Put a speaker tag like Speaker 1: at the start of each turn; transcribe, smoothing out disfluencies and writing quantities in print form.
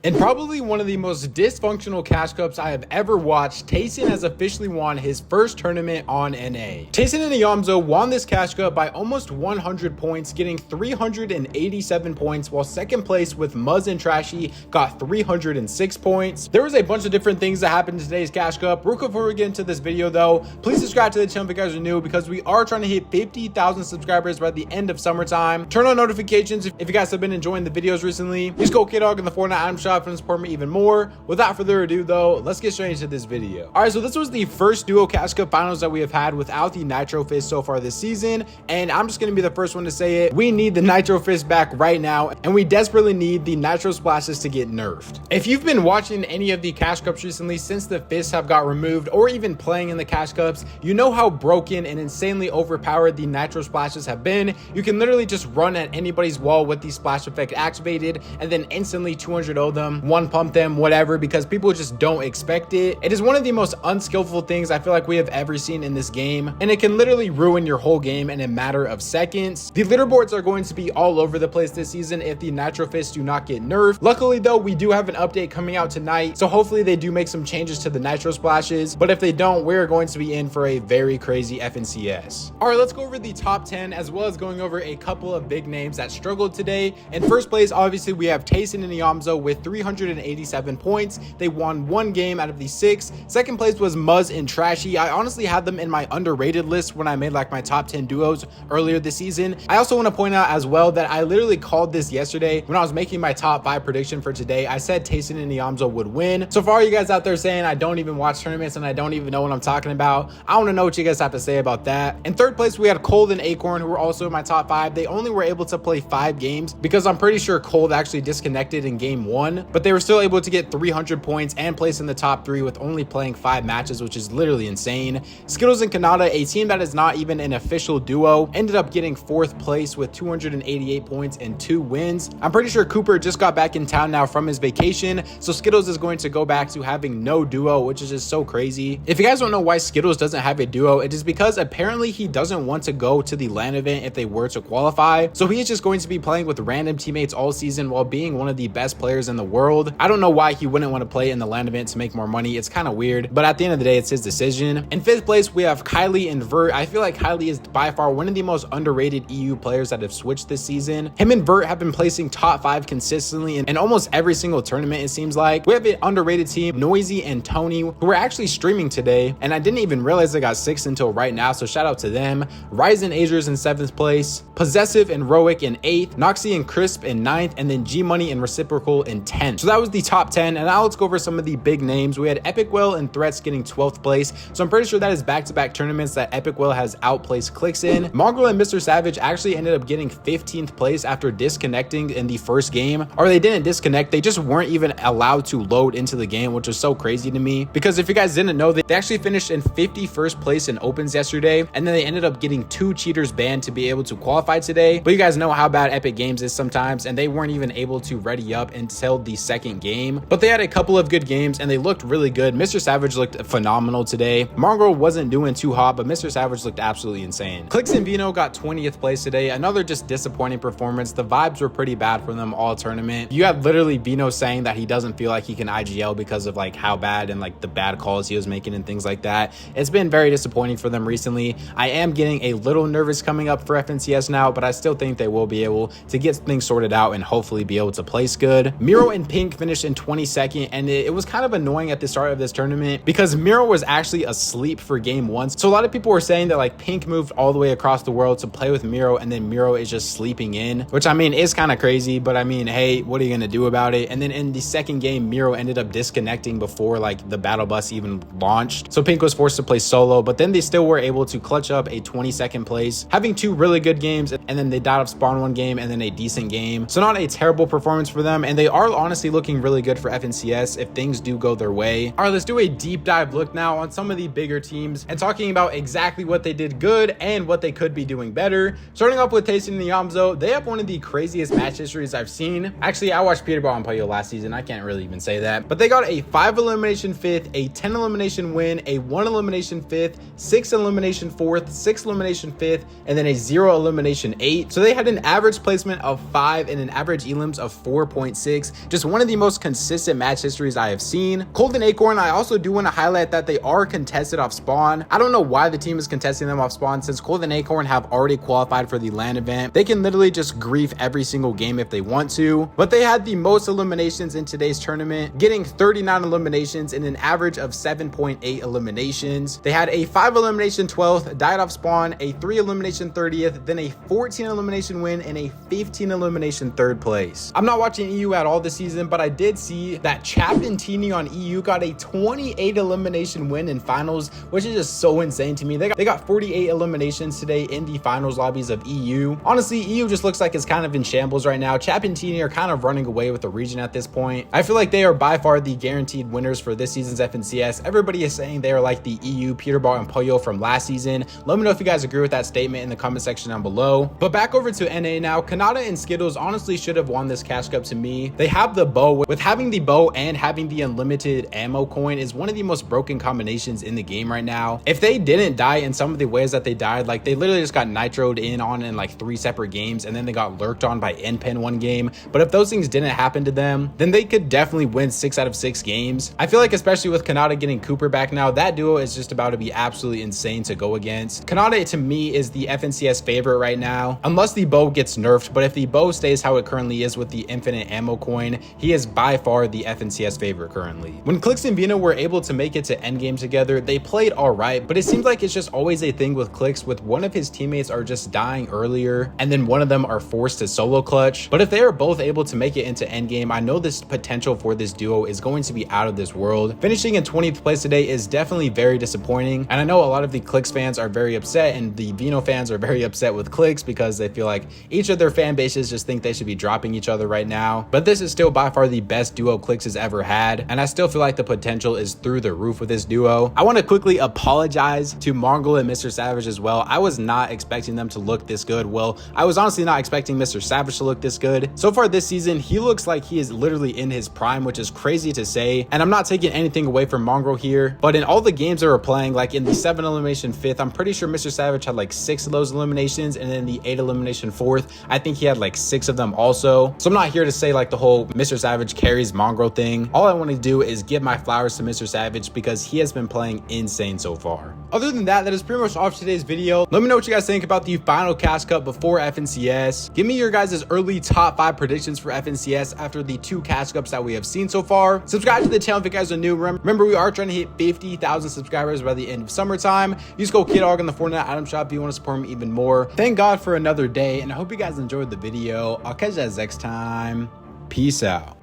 Speaker 1: In probably one of the most dysfunctional cash cups I have ever watched, Tayson has officially won his first tournament on NA. Tayson and Iyamzo won this cash cup by almost 100 points, getting 387 points, while second place with Muzz and Trashy got 306 points. There was a bunch of different things that happened in today's cash cup. Real quick before we get into this video though, please subscribe to the channel if you guys are new, because we are trying to hit 50,000 subscribers by the end of summertime. Turn on notifications if you guys have been enjoying the videos recently. Use code KDog in the Fortnite item shop and support me even more. Without further ado though, let's get straight into this video. All right, so this was the first duo cash cup finals that we have had without the Nitro Fist so far this season, and I'm just gonna be the first one to say it. We need the Nitro Fist back right now, and we desperately need the Nitro Splashes to get nerfed. If you've been watching any of the cash cups recently since the fists have got removed, or even playing in the cash cups, you know how broken and insanely overpowered the Nitro Splashes have been. You can literally just run at anybody's wall with the splash effect activated and then instantly 200-0 them, one pump them, whatever, because people just don't expect it. It is one of the most unskillful things I feel like we have ever seen in this game, and it can literally ruin your whole game in a matter of seconds. The leaderboards are going to be all over the place this season if the Nitro Fists do not get nerfed. Luckily though, we do have an update coming out tonight, so hopefully they do make some changes to the Nitro Splashes, but if they don't, we're going to be in for a very crazy FNCS. All right, let's go over the top 10 as well as going over a couple of big names that struggled today. In first place, obviously we have Tayson and Iyamzo with 387 points. They won one game out of the 6. Second place was Muzz and Trashy. I honestly had them in my underrated list when I made like my top 10 duos earlier this season. I also want to point out as well that I literally called this yesterday when I was making my top 5 prediction for today. I said Tayson and Iyamzo would win. So for all you guys out there saying I don't even watch tournaments and I don't even know what I'm talking about, I want to know what you guys have to say about that. In third place, we had Cold and Acorn, who were also in my top 5. They only were able to play 5 games because I'm pretty sure Cold actually disconnected in game 1, but they were still able to get 300 points and place in the top 3 with only playing 5 matches, which is literally insane. Skittles and Kanata, a team that is not even an official duo, ended up getting 4th place with 288 points and 2 wins. I'm pretty sure Cooper just got back in town now from his vacation, so Skittles is going to go back to having no duo, which is just so crazy. If you guys don't know why Skittles doesn't have a duo, it is because apparently he doesn't want to go to the LAN event if they were to qualify, so he is just going to be playing with random teammates all season while being one of the best players in the world. I don't know why he wouldn't want to play in the LAN event to make more money. It's kind of weird, but at the end of the day, it's his decision. In 5th place, we have Kylie and Vert. I feel like Kylie is by far one of the most underrated EU players that have switched this season. Him and Vert have been placing top 5 consistently in almost every single tournament, it seems like. We have an underrated team, Noisy and Tony, who were actually streaming today, and I didn't even realize they got 6th until right now, so shout out to them. Ryzen Azers in 7th place, Possessive and Roic in 8th, Noxy and Crisp in 9th, and then G Money and Reciprocal in 10th. So that was the top 10, and now let's go over some of the big names. We had Epic Well and Threats getting 12th place, so I'm pretty sure that is back-to-back tournaments that Epic Well has outplaced Clicks in. Mongrel and Mr. Savage actually ended up getting 15th place after disconnecting in the first game, or they didn't disconnect, they just weren't even allowed to load into the game, which was so crazy to me, because if you guys didn't know, they actually finished in 51st place in opens yesterday, and then they ended up getting 2 cheaters banned to be able to qualify today. But you guys know how bad Epic Games is sometimes, and they weren't even able to ready up until the second game, but they had a couple of good games and they looked really good. Mr. Savage looked phenomenal today. Mongrel wasn't doing too hot, but Mr. Savage looked absolutely insane. Clicks and Vino got 20th place today. Another just disappointing performance. The vibes were pretty bad for them all tournament. You had literally Vino saying that he doesn't feel like he can IGL because of like how bad and like the bad calls he was making and things like that. It's been very disappointing for them recently. I am getting a little nervous coming up for FNCS now, but I still think they will be able to get things sorted out and hopefully be able to place good. Miro and Pink finished in 22nd, and it was kind of annoying at the start of this tournament because Miro was actually asleep for game 1. So a lot of people were saying that like Pink moved all the way across the world to play with Miro, and then Miro is just sleeping in, which I mean is kind of crazy, but I mean, hey, what are you gonna do about it? And then in the second game, Miro ended up disconnecting before like the battle bus even launched, so Pink was forced to play solo, but then they still were able to clutch up a 22nd place, having 2 really good games, and then they died of spawn 1 game and then a decent game. So not a terrible performance for them, and they are honestly looking really good for FNCS if things do go their way. All right, let's do a deep dive look now on some of the bigger teams and talking about exactly what they did good and what they could be doing better. Starting off with Tayson and Iyamzo, they have one of the craziest match histories I've seen. Actually, I watched Peterball and Puyo last season. I can't really even say that, but they got a 5 elimination 5th, a 10 elimination win, a 1 elimination 5th, 6 elimination 4th, 6 elimination 5th, and then a 0 elimination 8. So they had an average placement of 5 and an average elims of 4.6. Just one of the most consistent match histories I have seen. Golden Acorn, I also do want to highlight that they are contested off spawn. I don't know why the team is contesting them off spawn, since Golden Acorn have already qualified for the LAN event. They can literally just grief every single game if they want to, but they had the most eliminations in today's tournament, getting 39 eliminations in an average of 7.8 eliminations. They had a 5 elimination 12th, died off spawn, a 3 elimination 30th, then a 14 elimination win, and a 15 elimination 3rd place. I'm not watching EU at all this season, but I did see that Chapentini on EU got a 28 elimination win in finals, which is just so insane to me. They got 48 eliminations today in the finals lobbies of EU. Honestly, EU just looks like it's kind of in shambles right now. Chapentini are kind of running away with the region at this point. I feel like they are by far the guaranteed winners for this season's FNCS. Everybody is saying they are like the EU Peterball and Pollo from last season. Let me know if you guys agree with that statement in the comment section down below. But back over to NA now. Kanata and Skittles honestly should have won this cash cup to me. They have the bow. With having the bow and having the unlimited ammo coin is one of the most broken combinations in the game right now. If they didn't die in some of the ways that they died, like they literally just got nitroed in on in like 3 separate games, and then they got lurked on by NPen one game. But if those things didn't happen to them, then they could definitely win 6 out of 6 games. I feel like especially with Kanata getting Cooper back now, that duo is just about to be absolutely insane to go against. Kanata to me is the FNCS favorite right now, unless the bow gets nerfed. But if the bow stays how it currently is with the infinite ammo coin, he is by far the FNCS favorite currently. When Clix and Vino were able to make it to endgame together, they played all right, but it seems like it's just always a thing with Clix, with one of his teammates are just dying earlier and then one of them are forced to solo clutch. But if they are both able to make it into endgame, I know this potential for this duo is going to be out of this world. Finishing in 20th place today is definitely very disappointing, and I know a lot of the Clix fans are very upset and the Vino fans are very upset with Clix because they feel like each of their fan bases just think they should be dropping each other right now. But this is still by far the best duo Clix has ever had, and I still feel like the potential is through the roof with this duo. I want to quickly apologize to Mongrel and Mr. Savage as well. I was not expecting them to look this good. Well, I was honestly not expecting Mr. Savage to look this good. So far this season, he looks like he is literally in his prime, which is crazy to say, and I'm not taking anything away from Mongrel here, but in all the games they were playing, like in the 7 elimination 5th, I'm pretty sure Mr. Savage had like 6 of those eliminations, and then the 8 elimination 4th, I think he had like 6 of them also. So I'm not here to say like the whole Mr. Savage carries Mongrel thing. All I want to do is give my flowers to Mr. Savage because he has been playing insane so far. Other than that, that is pretty much all for today's video. Let me know what you guys think about the final cash cup before FNCS. Give me your guys' early top 5 predictions for FNCS after the 2 cash cups that we have seen so far. Subscribe to the channel if you guys are new. Remember, we are trying to hit 50,000 subscribers by the end of summertime. Use code KidDog in the Fortnite item shop if you want to support me even more. Thank God for another day, and I hope you guys enjoyed the video. I'll catch you guys next time. Peace out.